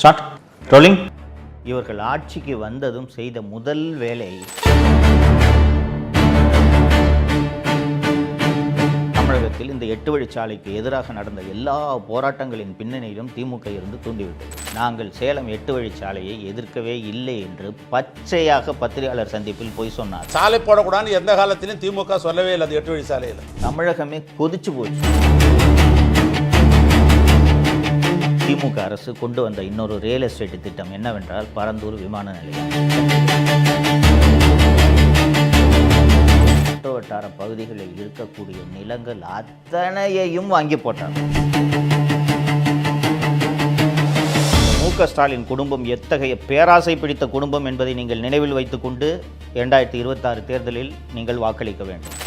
Start rolling. இவர்கள் ஆட்சிக்கு வந்ததும் செய்த முதல் வேலை தமிழகத்தில் இந்த 8 வழிச்சாலைக்கு எதிராக நடந்த எல்லா போராட்டங்களின் பின்னணியிலும் திமுக இருந்து தூண்டிவிட்டது. நாங்கள் சேலம் 8 வழிச்சாலையை எதிர்க்கவே இல்லை என்று பச்சையாக பத்திரிகையாளர் சந்திப்பில் போய் சொன்னார். சாலை போடக்கூடாதுன்னு எந்த காலத்திலும் திமுக சொல்லவே இல்லை. அது 8 வழிச்சாலையில் தமிழகமே கொதிச்சு போச்சு. திமுக அரசு கொண்டு வந்த இன்னொரு ரியல் எஸ்டேட் திட்டம் என்னவென்றால் பரந்தூர் விமான நிலையம். சுற்றுவட்டார பகுதிகளில் இருக்கக்கூடிய நிலங்கள் அத்தனையையும் வாங்கி போட்டார். மு.க. ஸ்டாலின் குடும்பம் எத்தகைய பேராசை பிடித்த குடும்பம் என்பதை நீங்கள் நினைவில் வைத்துக்கொண்டு 2026 தேர்தலில் நீங்கள் வாக்களிக்க வேண்டும்.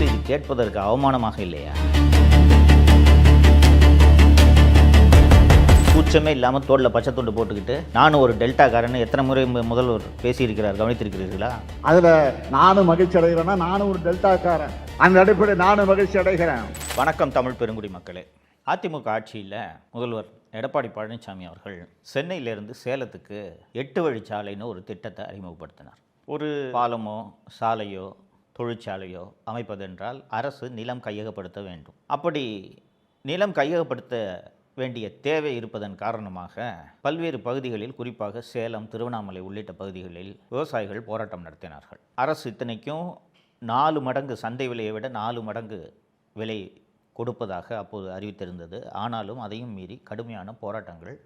இது கேட்பதற்கு அவமானமாக இல்லையா? கூச்சமே இல்லாமல் தோளில் பச்சை துண்டு போட்டுக்கிட்டு நானும் ஒரு டெல்டாக்காரன்னு எத்தனை முறை முதல்வர் பேசியிருக்கிறார், கவனித்திருக்கிறீர்களா? அதில் நானும் மகிழ்ச்சி அடைகிறேன்னா நானும் ஒரு டெல்டாக்காரன், அந்த அடிப்படையில் நானும் மகிழ்ச்சி அடைகிறேன். வணக்கம் தமிழ் பெருங்குடி மக்களே. அதிமுக ஆட்சியில் முதல்வர் எடப்பாடி பழனிசாமி அவர்கள் சென்னையிலேருந்து சேலத்துக்கு 8 வழிச்சாலைன்னு ஒரு திட்டத்தை அறிமுகப்படுத்தினார். ஒரு பாலமோ சாலையோ தொழிற்சாலையோ அமைப்பதென்றால் அரசு நிலம் கையகப்படுத்த வேண்டும். அப்படி நிலம் கையகப்படுத்த வேண்டிய தேவை இருப்பதன் காரணமாக பல்வேறு பகுதிகளில், குறிப்பாக சேலம், திருவண்ணாமலை உள்ளிட்ட பகுதிகளில் விவசாயிகள் போராட்டம் நடத்தினார்கள். அரசு இத்தனைக்கும் 4 மடங்கு சந்தை விலையை விட 4 மடங்கு விலை கொடுப்பதாக அப்போது அறிவித்திருந்தது. ஆனாலும் அதையும் மீறி கடுமையான போராட்டங்கள்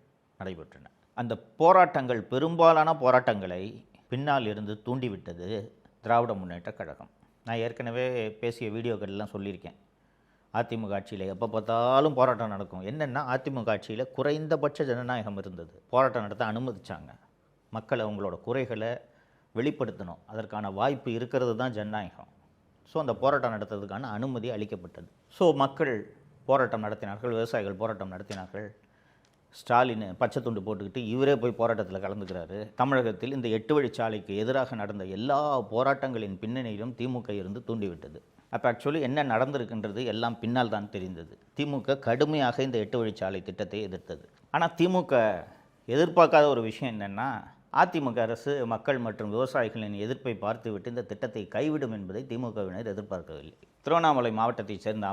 நடைபெற்றன. அந்த போராட்டங்கள், பெரும்பாலான போராட்டங்களை பின்னால் இருந்து தூண்டிவிட்டது திராவிட முன்னேற்ற கழகம். நான் ஏற்கனவே பேசிய வீடியோக்கள்லாம் சொல்லியிருக்கேன். அதிமுக ஆட்சியில் எப்போ பார்த்தாலும் போராட்டம் நடக்கும். என்னென்னா, அதிமுக ஆட்சியில் குறைந்தபட்ச ஜனநாயகம் இருந்தது. போராட்டம் நடத்த அனுமதிச்சாங்க. மக்களை அவங்களோட குறைகளை வெளிப்படுத்தணும், அதற்கான வாய்ப்பு இருக்கிறது தான் ஜனநாயகம். ஸோ அந்த போராட்டம் நடத்துறதுக்கான அனுமதி அளிக்கப்பட்டது. ஸோ மக்கள் போராட்டம் நடத்தினார்கள், விவசாயிகள் போராட்டம் நடத்தினார்கள். ஸ்டாலின் பச்சை துண்டு போட்டுக்கிட்டு இவரே போய் போராட்டத்தில் கலந்துக்கிறாரு. தமிழகத்தில் இந்த 8 வழிச்சாலைக்கு எதிராக நடந்த எல்லா போராட்டங்களின் பின்னணியிலும் திமுக இருந்து தூண்டிவிட்டது. அப்போ ஆக்சுவலி என்ன நடந்திருக்குன்றது எல்லாம் பின்னால் தான் தெரிந்தது. திமுக கடுமையாக இந்த 8 வழிச்சாலை திட்டத்தை எதிர்த்தது. ஆனால் திமுக எதிர்பார்க்காத ஒரு விஷயம் என்னென்னா, அதிமுக அரசு மக்கள் மற்றும் விவசாயிகளின் எதிர்ப்பை பார்த்துவிட்டு இந்த திட்டத்தை கைவிடும் என்பதை திமுகவினர் எதிர்பார்க்கவில்லை. திருவண்ணாமலை மாவட்டத்தைச் சேர்ந்த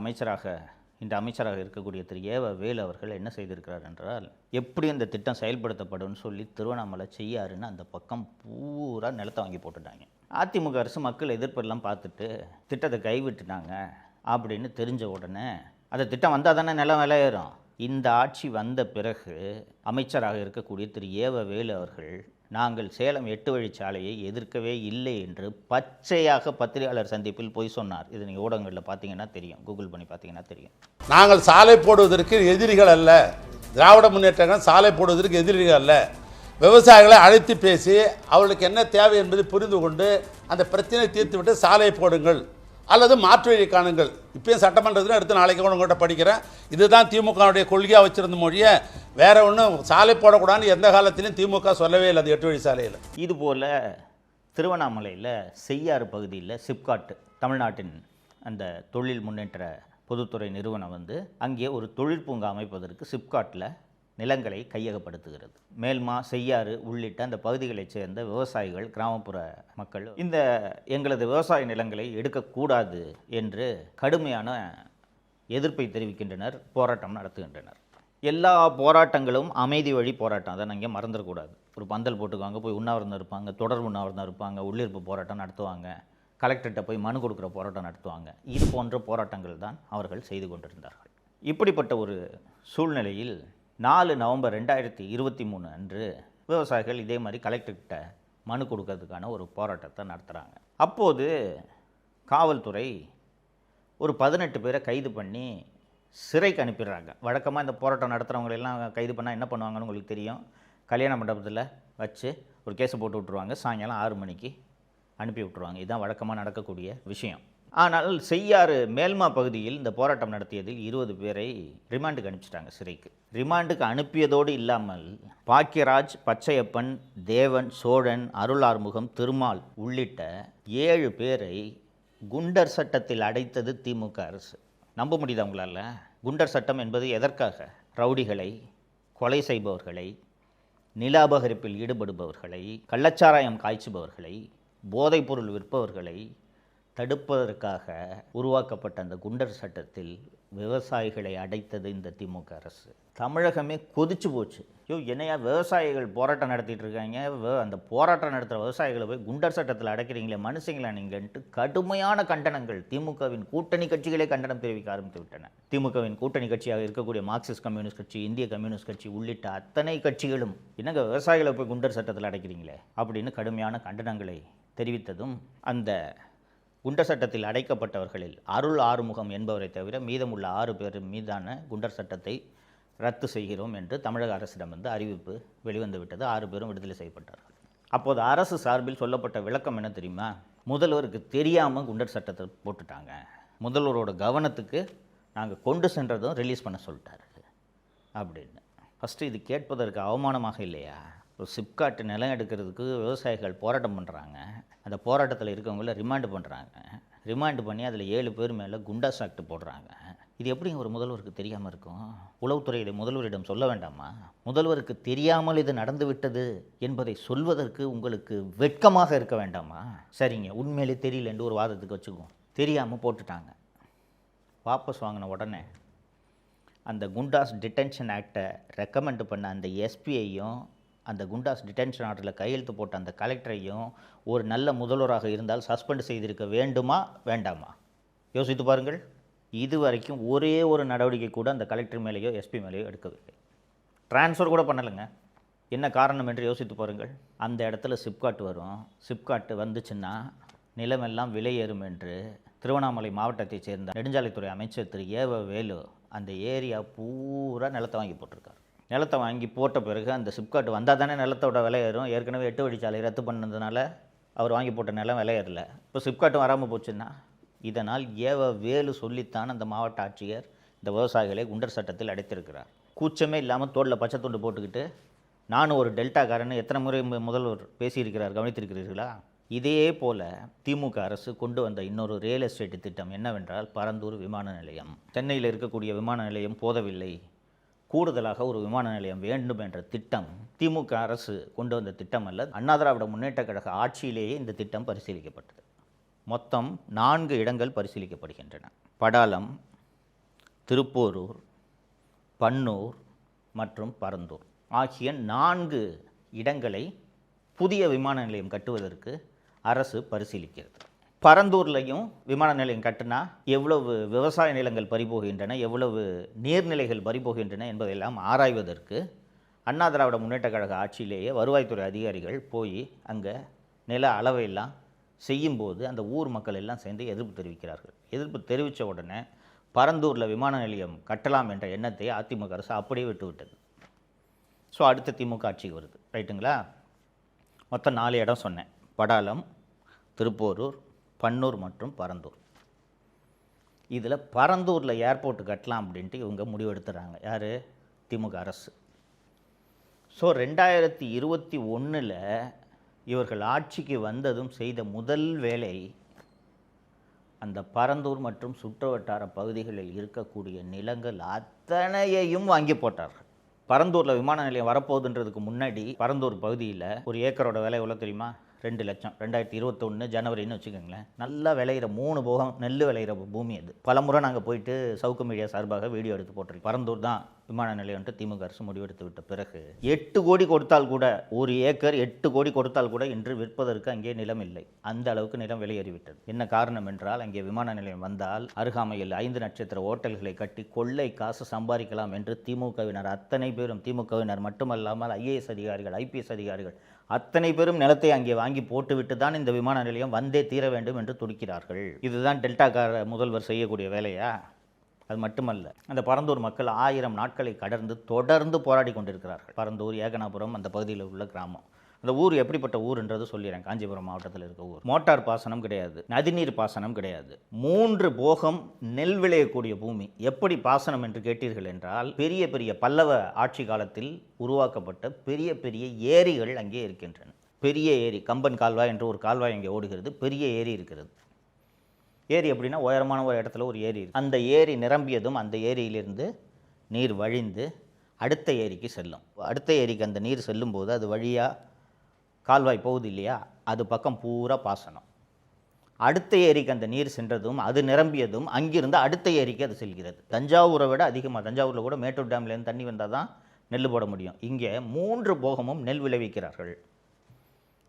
அமைச்சராக இருக்கக்கூடிய திரு ஏவ வேலு அவர்கள் என்ன செய்திருக்கிறார் என்றால், எப்படி இந்த திட்டம் செயல்படுத்தப்படும் சொல்லி திருவண்ணாமலை செய்யாருன்னு அந்த பக்கம் பூரா நிலத்தை வாங்கி போட்டுட்டாங்க. அதிமுக அரசு மக்கள் எதிர்ப்பெல்லாம் பார்த்துட்டு திட்டத்தை கைவிட்டுட்டாங்க அப்படின்னு தெரிஞ்ச உடனே, அந்த திட்டம் வந்தால் தானே நிலம் விலையேறும். இந்த ஆட்சி வந்த பிறகு அமைச்சராக இருக்கக்கூடிய திரு ஏவ வேலு அவர்கள் நாங்கள் சேலம் 8 வழிச்சாலையை எதிர்க்கவே இல்லை என்று பச்சையாக பத்திரிகையாளர் சந்திப்பில் போய் சொன்னார். இது நீங்கள் ஊடகங்களில் பார்த்தீங்கன்னா தெரியும், கூகுள் பண்ணி பார்த்தீங்கன்னா தெரியும். நாங்கள் சாலை போடுவதற்கு எதிரிகள் அல்ல, திராவிட முன்னேற்றங்கள் சாலை போடுவதற்கு எதிரிகள் அல்ல. விவசாயிகளை அழைத்து பேசி அவர்களுக்கு என்ன தேவை என்பதை புரிந்து கொண்டு அந்த பிரச்சனையை தீர்த்துவிட்டு சாலை போடுங்கள் அல்லது மாற்று வழி காணுங்கள். இப்போயும் சட்டமன்றத்தில் எடுத்து நாளைக்கு கூட உங்கள்கிட்ட படிக்கிறேன். இதுதான் திமுகவுடைய கொள்கையாக வச்சுருந்த மொழியை, வேற ஒன்றும் சாலை போடக்கூடாதுன்னு எந்த காலத்திலும் திமுக சொல்லவே இல்லை. அது 8 வழி சாலையில். இதுபோல் திருவண்ணாமலையில் செய்யாறு பகுதியில் சிப்காட், தமிழ்நாட்டின் அந்த தொழில் முன்னேற்ற பொதுத்துறை நிறுவனம் அங்கே ஒரு தொழிற்பூங்கா அமைப்பதற்கு சிப்காட்டில் நிலங்களை கையகப்படுத்துகிறது. மேல்மா, செய்யாறு உள்ளிட்ட அந்த பகுதிகளைச் சேர்ந்த விவசாயிகள், கிராமப்புற மக்கள் இந்த எங்களது விவசாய நிலங்களை எடுக்கக்கூடாது என்று கடுமையான எதிர்ப்பை தெரிவிக்கின்றனர், போராட்டம் நடத்துகின்றனர். எல்லா போராட்டங்களும் அமைதி வழி போராட்டம், அதை நீங்கள் மறந்துடக்கூடாது. ஒரு பந்தல் போட்டுக்குவாங்க, போய் உண்ணாவிரதம் இருப்பாங்க, தொடர் உண்ணாவிரதம் இருப்பாங்க, உள்ளிருப்பு போராட்டம் நடத்துவாங்க, கலெக்டர்கிட்ட போய் மனு கொடுக்குற போராட்டம் நடத்துவாங்க. இது போன்ற போராட்டங்கள் தான் அவர்கள் செய்து கொண்டிருந்தார்கள். இப்படிப்பட்ட ஒரு சூழ்நிலையில் 4 நவம்பர் 2023 அன்று விவசாயிகள் இதே மாதிரி கலெக்டர்கிட்ட மனு கொடுக்கறதுக்கான ஒரு போராட்டத்தை நடத்துகிறாங்க. அப்போது காவல்துறை ஒரு 18 பேரை கைது பண்ணி சிறைக்கு அனுப்பிடுறாங்க. வழக்கமாக இந்த போராட்டம் நடத்துகிறவங்களெல்லாம் கைது பண்ணால் என்ன பண்ணுவாங்கன்னு உங்களுக்கு தெரியும். கல்யாண மண்டபத்தில் வச்சு ஒரு கேஸை போட்டு விட்ருவாங்க, சாயங்காலம் 6 மணிக்கு அனுப்பி விட்ருவாங்க. இதுதான் வழக்கமாக நடக்கக்கூடிய விஷயம். ஆனால் செய்யாறு மேல்மா பகுதியில் இந்த போராட்டம் நடத்தியதில் 20 பேரை ரிமாண்டுக்கு அனுப்பிச்சிட்டாங்க சிறைக்கு. ரிமாண்டுக்கு அனுப்பியதோடு இல்லாமல் பாக்கியராஜ், பச்சையப்பன், தேவன், சோழன், அருள் ஆறுமுகம், திருமால் உள்ளிட்ட 7 பேரை குண்டர் சட்டத்தில் அடைத்தது திமுக அரசு. நம்ப முடியுதா உங்களால்? குண்டர் சட்டம் என்பது எதற்காக? ரவுடிகளை, கொலை செய்பவர்களை, நில அபகரிப்பில் ஈடுபடுபவர்களை, கள்ளச்சாராயம் காய்ச்சுபவர்களை, போதைப்பொருள் விற்பவர்களை தடுப்பதற்காக உருவாக்கப்பட்ட அந்த குண்டர் சட்டத்தில் விவசாயிகளை அடைத்தது இந்த திமுக அரசு. தமிழகமே கொதிச்சு போச்சு. என்னையா விவசாயிகள் போராட்டம் நடத்திட்டு இருக்காங்க, அந்த போராட்டம் நடத்துகிற விவசாயிகளை போய் குண்டர் சட்டத்தில் அடைக்கிறீங்களே, மனுஷங்களா நீங்கள்ட்டு கடுமையான கண்டனங்கள் திமுகவின் கூட்டணி கட்சிகளே கண்டனம் தெரிவிக்க ஆரம்பித்து விட்டன. திமுகவின் கூட்டணி கட்சியாக இருக்கக்கூடிய மார்க்சிஸ்ட் கம்யூனிஸ்ட் கட்சி, இந்திய கம்யூனிஸ்ட் கட்சி உள்ளிட்ட அத்தனை கட்சிகளும் என்னங்க விவசாயிகளை போய் குண்டர் சட்டத்தில் அடைக்கிறீங்களே அப்படின்னு கடுமையான கண்டனங்களை தெரிவித்ததும் அந்த குண்டர் சட்டத்தில் அடைக்கப்பட்டவர்களில் அருள் ஆறுமுகம் என்பவரை தவிர மீதமுள்ள 6 பேர் மீதான குண்டர் சட்டத்தை ரத்து செய்கிறோம் என்று தமிழக அரசிடமிருந்து அறிவிப்பு வெளிவந்து விட்டது. 6 பேரும் விடுதலை செய்யப்பட்டார்கள். அப்போது அரசு சார்பில் சொல்லப்பட்ட விளக்கம் என்ன தெரியுமா? முதல்வருக்கு தெரியாமல் குண்டர் சட்டத்தை போட்டுட்டாங்க, முதல்வரோட கவனத்துக்கு நாங்கள் கொண்டு சென்றதும் ரிலீஸ் பண்ண சொல்லிட்டாரு அப்படின்னு. ஃபஸ்ட்டு இது கேட்பதற்கு அவமானமாக இல்லையா? ஒரு சிப்காட் நிலம் எடுக்கிறதுக்கு விவசாயிகள் போராட்டம் பண்ணுறாங்க, அந்த போராட்டத்தில் இருக்கவங்கள ரிமாண்டு பண்ணுறாங்க, ரிமாண்டு பண்ணி அதில் 7 பேர் மேலே குண்டாஸ் ஆக்ட் போடுறாங்க. இது எப்படி ஒரு முதல்வருக்கு தெரியாமல் இருக்கும்? உளவுத்துறையிட முதல்வரிடம் சொல்ல வேண்டாமா? முதல்வருக்கு தெரியாமல் இது நடந்துவிட்டது என்பதை சொல்வதற்கு உங்களுக்கு வெட்கமாக இருக்க வேண்டாமா? சரிங்க, உண்மையிலே தெரியலன்னு ஒரு வாதத்துக்கு வச்சுக்குவோம். தெரியாமல் போட்டுட்டாங்க. வாபஸ் வாங்கின உடனே அந்த குண்டாஸ் டிடென்ஷன் ஆக்டை ரெக்கமெண்ட் பண்ண அந்த எஸ்பியையும் அந்த குண்டாஸ் டிடென்ஷன் ஆர்டரில் கையெழுத்து போட்ட அந்த கலெக்டரையும் ஒரு நல்ல முதல்வராக இருந்தால் சஸ்பெண்ட் செய்திருக்க வேண்டுமா வேண்டாமா? யோசித்து பாருங்கள். இதுவரைக்கும் ஒரே ஒரு நடவடிக்கை கூட அந்த கலெக்டர் மேலேயோ எஸ்பி மேலேயோ எடுக்கவில்லை. ட்ரான்ஸ்ஃபர் கூட பண்ணலைங்க. என்ன காரணம் என்று யோசித்து பாருங்கள். அந்த இடத்துல சிப்காட் வரும். சிப்காட் வந்துச்சுன்னா நிலமெல்லாம் விலையேறும் என்று திருவண்ணாமலை மாவட்டத்தைச் சேர்ந்த நெடுஞ்சாலைத்துறை அமைச்சர் திரு ஏவ வேலு அந்த ஏரியா பூரா நிலத்தை வாங்கி போட்டிருக்காரு. நிலத்தை வாங்கி போட்ட பிறகு அந்த சிப்காட் வந்தால் தானே நிலத்தோட விலை ஏறும். ஏற்கனவே 8 வழிச்சாலை ரத்து பண்ணதுனால அவர் வாங்கி போட்ட நிலம் விலை ஏறல. இப்போ சிப்காட்டும் வராமல் போச்சுன்னா இதனால் ஏவ வேலு சொல்லித்தான் அந்த மாவட்ட ஆட்சியர் இந்த விவசாயிகளை குண்டர் சட்டத்தில் அடைத்திருக்கிறார். கூச்சமே இல்லாமல் தோளில் பச்சை துண்டு போட்டுக்கிட்டு நானும் ஒரு டெல்டாக்காரன்னு எத்தனை முறை முதல்வர் பேசியிருக்கிறார், கவனித்திருக்கிறீர்களா? இதே போல் திமுக அரசு கொண்டு வந்த இன்னொரு ரியல் எஸ்டேட் திட்டம் என்னவென்றால் பரந்தூர் விமான நிலையம். சென்னையில் இருக்கக்கூடிய விமான நிலையம் போதவில்லை, கூடுதலாக ஒரு விமான நிலையம் வேண்டும் என்ற திட்டம் திமுக அரசு கொண்டு வந்த திட்டம் அல்ல. அண்ணா திராவிட முன்னேற்ற கழக ஆட்சியிலேயே இந்த திட்டம் பரிசீலிக்கப்பட்டது. மொத்தம் 4 இடங்கள் பரிசீலிக்கப்படுகின்றன. படாலம், திருப்போரூர், பன்னூர் மற்றும் பரந்தூர் ஆகிய 4 இடங்களை புதிய விமான நிலையம் கட்டுவதற்கு அரசு பரிசீலிக்கிறது. பரந்தூர்லையும் விமான நிலையம் கட்டினா எவ்வளவு விவசாய நிலங்கள் பறிபோகின்றன, எவ்வளவு நீர்நிலைகள் பறிபோகின்றன என்பதையெல்லாம் ஆராய்வதற்கு அண்ணா திராவிட முன்னேற்ற கழக ஆட்சியிலேயே வருவாய்த்துறை அதிகாரிகள் போய் அங்கே நில அளவையெல்லாம் செய்யும்போது அந்த ஊர் மக்கள் எல்லாம் சேர்ந்து எதிர்ப்பு தெரிவிக்கிறார்கள். எதிர்ப்பு தெரிவித்த உடனே பரந்தூரில் விமான நிலையம் கட்டலாம் என்ற எண்ணத்தை அதிமுக அரசு அப்படியே விட்டுவிட்டது. ஸோ அடுத்த திமுக ஆட்சிக்கு வருது, ரைட்டுங்களா? மொத்தம் 4 இடம் சொன்னேன். படாலம், திருப்போரூர், பன்னூர் மற்றும் பரந்தூர். இதில் பரந்தூரில் ஏர்போர்ட் கட்டலாம் அப்படின்ட்டு இவங்க முடிவெடுத்துறாங்க. யார்? திமுக அரசு. ஸோ 2021 இவர்கள் ஆட்சிக்கு வந்ததும் செய்த முதல் வேலை அந்த பரந்தூர் மற்றும் சுற்றுவட்டார பகுதிகளில் இருக்கக்கூடிய நிலங்கள் அத்தனையையும் வாங்கி போட்டார்கள். பரந்தூரில் விமான நிலையம் வரப்போகுதுன்றதுக்கு முன்னாடி பரந்தூர் பகுதியில் ஒரு ஏக்கரோட விலை எவ்வளோ தெரியுமா? 2 லட்சம். 2021 ஜனவரின்னு வச்சுக்கோங்களேன். நல்லா விளையிற 3 போகம் நெல் விளையிற பூமி அது. பலமுறை நாங்கள் போயிட்டு சவுக்கு மீடியா சார்பாக வீடியோ எடுத்து போட்டிருக்கோம். பரந்தூர் தான் விமான நிலையம்ட்டு திமுக அரசு முடிவெடுத்து விட்ட பிறகு 8 கோடி கொடுத்தால் கூட, ஒரு ஏக்கர் 8 கோடி கொடுத்தால் கூட இன்று விற்பதற்கு அங்கே நிலம் இல்லை. அந்த அளவுக்கு நிலம் விலையேறிவிட்டது. என்ன காரணம் என்றால் அங்கே விமான நிலையம் வந்தால் அருகாமையில் 5 நட்சத்திர ஓட்டல்களை கட்டி கொள்ளை காசு சம்பாதிக்கலாம் என்று திமுகவினர் அத்தனை பேரும், திமுகவினர் மட்டுமல்லாமல் IAS அதிகாரிகள், IPS அதிகாரிகள் அத்தனை பேரும் நிலத்தை அங்கே வாங்கி போட்டுவிட்டு தான் இந்த விமான நிலையம் வந்தே தீர வேண்டும் என்று துடிக்கிறார்கள். இதுதான் டெல்டாக்கார முதல்வர் செய்யக்கூடிய வேலையா? அது மட்டுமல்ல, அந்த பரந்தூர் மக்கள் 1000 நாட்களை கடந்து தொடர்ந்து போராடி கொண்டிருக்கிறார்கள். பரந்தூர், ஏகனாபுரம் அந்த பகுதியில் உள்ள கிராமம். அந்த ஊர் எப்படிப்பட்ட ஊருன்றது சொல்லிடுறேன். காஞ்சிபுரம் மாவட்டத்தில் இருக்க ஊர். மோட்டார் பாசனம் கிடையாது, நதிநீர் பாசனம் கிடையாது, 3 போகம் நெல் விளையக்கூடிய பூமி. எப்படி பாசனம் என்று கேட்டீர்கள் என்றால், பெரிய பெரிய பல்லவ ஆட்சி காலத்தில் உருவாக்கப்பட்ட பெரிய பெரிய ஏரிகள் அங்கே இருக்கின்றன. பெரிய ஏரி, கம்பன் கால்வாய் என்று ஒரு கால்வாய் அங்கே ஓடுகிறது. பெரிய ஏரி இருக்கிறது. ஏரி அப்படின்னா உயரமான ஒரு இடத்துல ஒரு ஏரி. அந்த ஏரி நிரம்பியதும் அந்த ஏரியிலிருந்து நீர் வழிந்து அடுத்த ஏரிக்கு செல்லும். அடுத்த ஏரிக்கு அந்த நீர் செல்லும்போது அது வழியாக கால்வாய் போகுது இல்லையா, அது பக்கம் பூரா பாசனம். அடுத்த ஏரிக்கு அந்த நீர் சென்றதும் அது நிரம்பியதும் அங்கிருந்து அடுத்த ஏரிக்கு அது செல்கிறது. தஞ்சாவூரை விட அதிகமாக, தஞ்சாவூரில் கூட மேட்டூர் டேம்லேருந்து தண்ணி வந்தால் தான் நெல் போட முடியும். இங்கே 3 போகமும் நெல் விளைவிக்கிறார்கள்.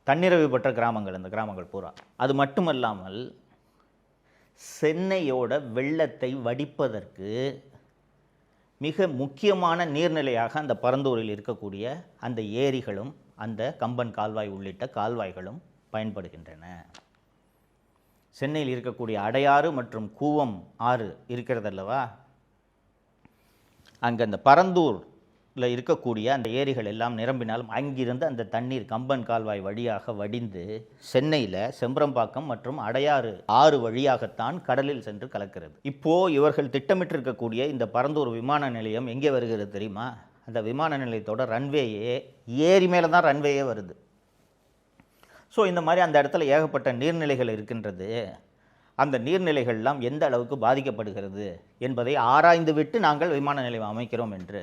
தன்னிறைவு பெற்ற கிராமங்கள் அந்த கிராமங்கள் பூரா. அது மட்டுமல்லாமல் சென்னையோட வெள்ளத்தை வடிப்பதற்கு மிக முக்கியமான நீர்நிலையாக அந்த பரந்தூரில் இருக்கக்கூடிய அந்த ஏரிகளும் அந்த கம்பன் கால்வாய் உள்ளிட்ட கால்வாய்களும் பயன்படுகின்றன. சென்னையில் இருக்கக்கூடிய அடையாறு மற்றும் கூவம் ஆறு இருக்கிறதல்லவா, அங்கே அந்த பரந்தூரில் இருக்கக்கூடிய அந்த ஏரிகள் எல்லாம் நிரம்பினாலும் அங்கிருந்து அந்த தண்ணீர் கம்பன் கால்வாய் வழியாக வடிந்து சென்னையில் செம்பரம்பாக்கம் மற்றும் அடையாறு ஆறு வழியாகத்தான் கடலில் சென்று கலக்கிறது. இப்போது இவர்கள் திட்டமிட்டிருக்கக்கூடிய இந்த பரந்தூர் விமான நிலையம் எங்கே வருகிறது தெரியுமா? அந்த விமான நிலையத்தோட ரன்வேயே ஏரி மேலே தான் ரன்வேயே வருது. ஸோ இந்த மாதிரி அந்த இடத்துல ஏகப்பட்ட நீர்நிலைகள் இருக்கின்றது. அந்த நீர்நிலைகள்லாம் எந்த அளவுக்கு பாதிக்கப்படுகிறது என்பதை ஆராய்ந்து விட்டு நாங்கள் விமான நிலையம் அமைக்கிறோம் என்று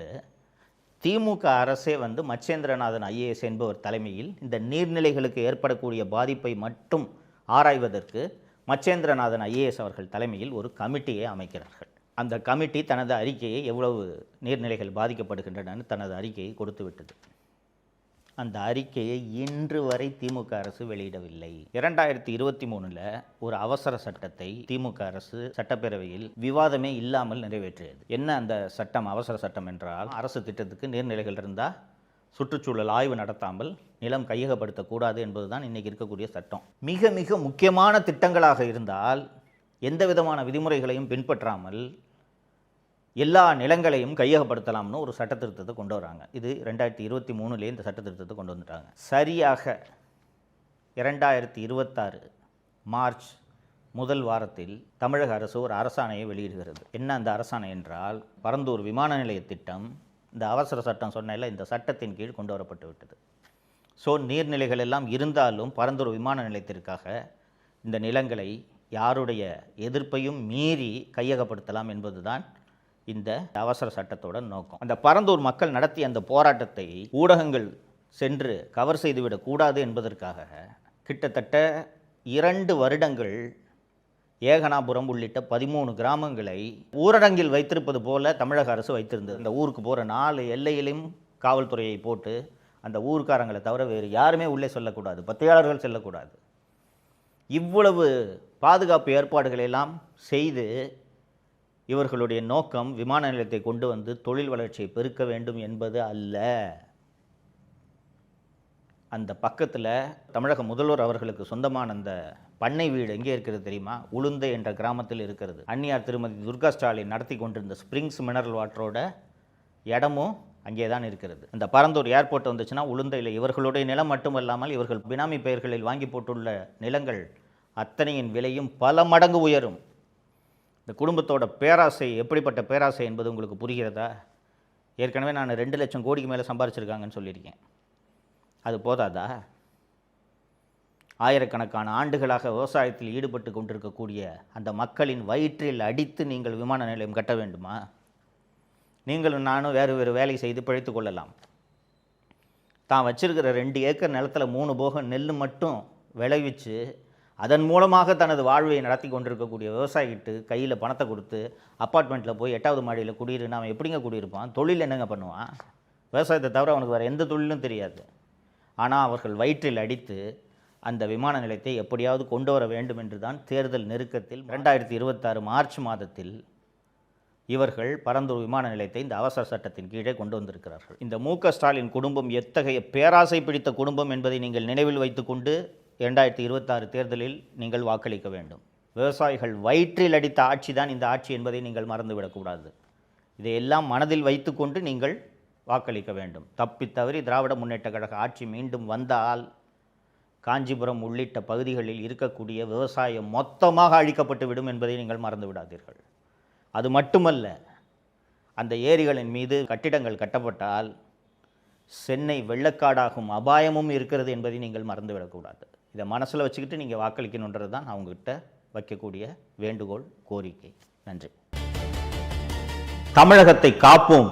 திமுக அரசே மச்சேந்திரநாதன் IAS என்பவர் தலைமையில் இந்த நீர்நிலைகளுக்கு ஏற்படக்கூடிய பாதிப்பை மட்டும் ஆராய்வதற்கு மச்சேந்திரநாதன் IAS அவர்கள் தலைமையில் ஒரு கமிட்டியை அமைக்கிறார்கள். அந்த கமிட்டி தனது அறிக்கையை எவ்வளவு நீர்நிலைகள் பாதிக்கப்படுகின்றன தனது அறிக்கையை கொடுத்து விட்டது. அந்த அறிக்கையை இன்று வரை திமுக அரசு வெளியிடவில்லை. 2023 ஒரு அவசர சட்டத்தை திமுக அரசு சட்டப்பேரவையில் விவாதமே இல்லாமல் நிறைவேற்றியது. என்ன அந்த சட்டம்? அவசர சட்டம் என்றால், அரசு திட்டத்துக்கு நீர்நிலைகள் இருந்தால் சுற்றுச்சூழல் ஆய்வு நடத்தாமல் நிலம் கையகப்படுத்தக்கூடாது என்பதுதான் இன்றைக்கி இருக்கக்கூடிய சட்டம். மிக மிக முக்கியமான திட்டங்களாக இருந்தால் எந்த விதமான விதிமுறைகளையும் பின்பற்றாமல் எல்லா நிலங்களையும் கையகப்படுத்தலாம்னு ஒரு சட்ட திருத்தத்தை கொண்டு வராங்க. இது 2023 இந்த சட்ட திருத்தத்தை கொண்டு வந்துட்டாங்க. சரியாக 2026 மார்ச் முதல் வாரத்தில் தமிழக அரசு ஒரு அரசாணையை வெளியிடுகிறது. என்ன அந்த அரசாணை என்றால், பரந்தூர் விமான நிலைய திட்டம் இந்த அவசர சட்டம் சொன்னேன்ல, இந்த சட்டத்தின் கீழ் கொண்டு வரப்பட்டு விட்டது. ஸோ நீர்நிலைகள் எல்லாம் இருந்தாலும் பரந்தூர் விமான நிலையத்திற்காக இந்த நிலங்களை யாருடைய எதிர்ப்பையும் மீறி கையகப்படுத்தலாம் என்பதுதான் இந்த அவசர சட்டத்தோட நோக்கம். அந்த பரந்தூர் மக்கள் நடத்திய அந்த போராட்டத்தை ஊடகங்கள் சென்று கவர் செய்துவிடக்கூடாது என்பதற்காக கிட்டத்தட்ட 2 வருடங்கள் ஏகனாபுரம் உள்ளிட்ட 13 கிராமங்களை ஊரடங்கில் வைத்திருப்பது போல தமிழக அரசு வைத்திருந்தது. அந்த ஊருக்கு போகிற 4 எல்லையிலும் காவல்துறையை போட்டு அந்த ஊர்க்காரங்களை தவிர வேறு யாருமே உள்ளே செல்லக்கூடாது, பத்திரிகையாளர்கள் செல்லக்கூடாது. இவ்வளவு பாதுகாப்பு ஏற்பாடுகளை எல்லாம் செய்து இவர்களுடைய நோக்கம் விமான நிலையத்தை கொண்டு வந்து தொழில் வளர்ச்சியை பெருக்க வேண்டும் என்பது அல்ல. அந்த பக்கத்தில் தமிழக முதல்வர் அவர்களுக்கு சொந்தமான அந்த பண்ணை வீடு எங்கே இருக்கிறது தெரியுமா? உளுந்தை என்ற கிராமத்தில் இருக்கிறது. அந்நியார் திருமதி துர்கா ஸ்டாலின் நடத்தி கொண்டிருந்த ஸ்ப்ரிங்ஸ் மினரல் வாட்டரோட இடமும் அங்கே தான் இருக்கிறது. அந்த பரந்தூர் ஏர்போர்ட் வந்துச்சுன்னா உளுந்தையில் இவர்களுடைய நிலம் மட்டுமல்லாமல் இவர்கள் பினாமி பெயர்களில் வாங்கி போட்டுள்ள நிலங்கள் அத்தனையின் விலையும் பல மடங்கு உயரும். இந்த குடும்பத்தோட பேராசை எப்படிப்பட்ட பேராசை என்பது உங்களுக்கு புரிகிறதா? ஏற்கனவே நான் 2 லட்சம் கோடிக்கு மேலே சம்பாரிச்சிருக்காங்கன்னு சொல்லியிருக்கேன். அது போதாதா? ஆயிரக்கணக்கான ஆண்டுகளாக விவசாயத்தில் ஈடுபட்டு கொண்டிருக்கக்கூடிய அந்த மக்களின் வயிற்றில் அடித்து நீங்கள் விமான நிலையம் கட்ட வேண்டுமா? நீங்களும் நானும் வேறு வேறு வேலை செய்து பிழைத்து கொள்ளலாம். தான் வச்சிருக்கிற 2 ஏக்கர் நிலத்தில் 3 போகம் நெல் மட்டும் விளைவிச்சு அதன் மூலமாக தனது வாழ்வை நடத்தி கொண்டிருக்கக்கூடிய விவசாயிகிட்டு கையில் பணத்தை கொடுத்து அப்பார்ட்மெண்ட்டில் போய் 8வது மாடியில் குடியிருன்னு அவன் எப்படிங்க குடியிருப்பான்? தொழில் என்னங்க பண்ணுவான்? விவசாயத்தை தவிர அவனுக்கு வேறு எந்த தொழிலும் தெரியாது. ஆனால் அவர்கள் வயிற்றில் அடித்து அந்த விமான நிலையத்தை எப்படியாவது கொண்டு வர வேண்டும் என்று தான் தேர்தல் நெருக்கத்தில் 2026 மார்ச் மாதத்தில் இவர்கள் பரந்தூர் விமான நிலையத்தை இந்த அவசர சட்டத்தின் கீழே கொண்டு வந்திருக்கிறார்கள். இந்த மு.க. ஸ்டாலின் குடும்பம் எத்தகைய பேராசை பிடித்த குடும்பம் என்பதை நீங்கள் நினைவில் வைத்துக்கொண்டு 2026 தேர்தலில் நீங்கள் வாக்களிக்க வேண்டும். விவசாயிகள் வயிற்றில் அடித்த ஆட்சி தான் இந்த ஆட்சி என்பதை நீங்கள் மறந்துவிடக்கூடாது. இதையெல்லாம் மனதில் வைத்துக்கொண்டு நீங்கள் வாக்களிக்க வேண்டும். தப்பி தவறி திராவிட முன்னேற்ற கழக ஆட்சி மீண்டும் வந்தால் காஞ்சிபுரம் உள்ளிட்ட பகுதிகளில் இருக்கக்கூடிய விவசாயம் மொத்தமாக அழிக்கப்பட்டு விடும் என்பதை நீங்கள் மறந்து விடாதீர்கள். அது மட்டுமல்ல, அந்த ஏரிகளின் மீது கட்டிடங்கள் கட்டப்பட்டால் சென்னை வெள்ளக்காடாகும் அபாயமும் இருக்கிறது என்பதை நீங்கள் மறந்துவிடக்கூடாது. இதை மனசில் வச்சுக்கிட்டு நீங்கள் வாக்களிக்கணுன்றது தான் அவங்ககிட்ட வைக்கக்கூடிய வேண்டுகோள், கோரிக்கை. நன்றி. தமிழகத்தை காப்போம்.